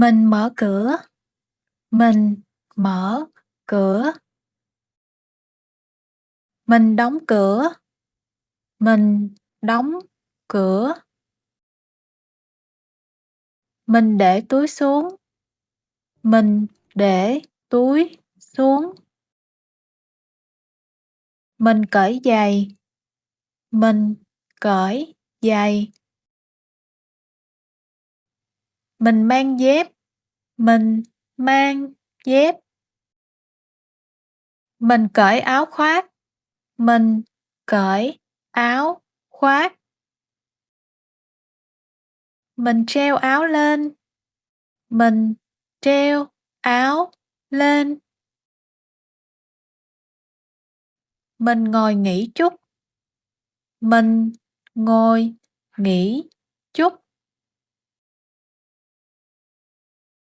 Mình mở cửa. Mình mở cửa. Mình đóng cửa. Mình đóng cửa. Mình để túi xuống. Mình để túi xuống. Mình cởi giày. Mình cởi giày. Mình mang dép. Mình mang dép. Mình cởi áo khoác. Mình cởi áo khoác. Mình treo áo lên. Mình treo áo lên. Mình ngồi nghỉ chút. Mình ngồi nghỉ chút.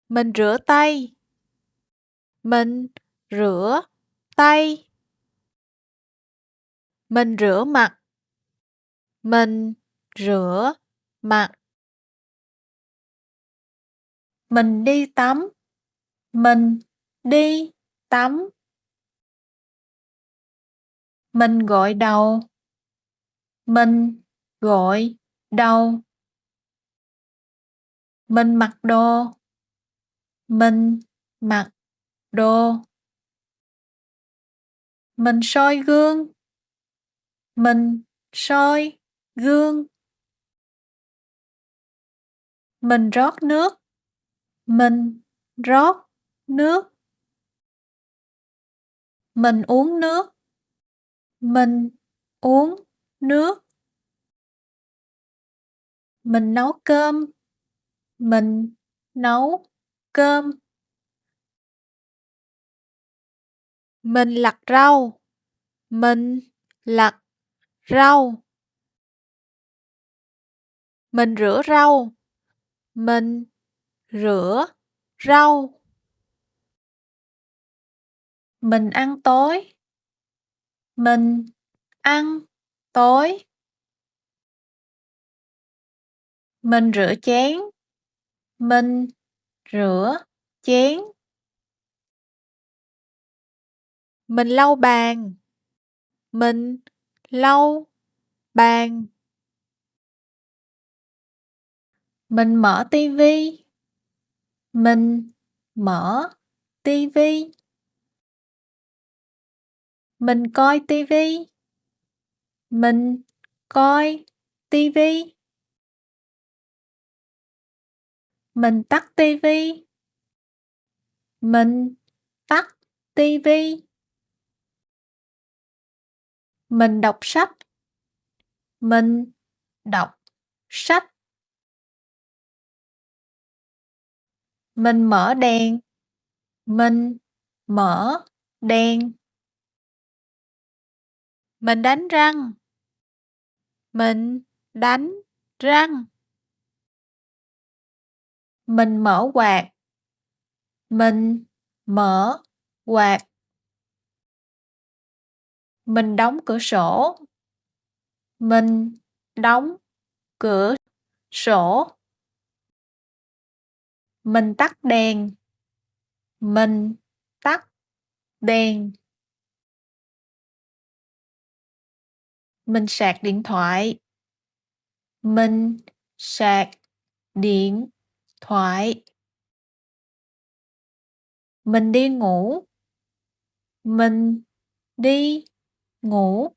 Mình rửa tay. Mình rửa tay. Mình rửa mặt. Mình rửa mặt. Mình đi tắm. Mình đi tắm. Mình gội đầu. Mình gội đầu. Mình mặc đồ. Mình mặc đồ. Mình soi gương. Mình soi gương. Mình rót nước. Mình rót nước. Mình uống nước. Mình uống nước. Mình nấu cơm. Mình nấu cơm. Mình lặt rau. Mình lặt rau. Mình rửa rau. Mình rửa rau. Mình ăn tối. Mình ăn tối. Mình rửa chén. Mình rửa chén. Mình lau bàn. Mình lau bàn. Mình mở tivi. Mình mở tivi. Mình coi tivi. Mình coi tivi. Mình tắt tivi. Mình tắt tivi. Mình đọc sách. Mình đọc sách. Mình mở đèn. Mình mở đèn. Mình đánh răng. Mình đánh răng. Mình mở quạt. Mình mở quạt. Mình đóng cửa sổ. Mình đóng cửa sổ. Mình tắt đèn. Mình tắt đèn. Mình sạc điện thoại. Mình sạc điện thoại. Mình đi ngủ. Mình đi ngủ.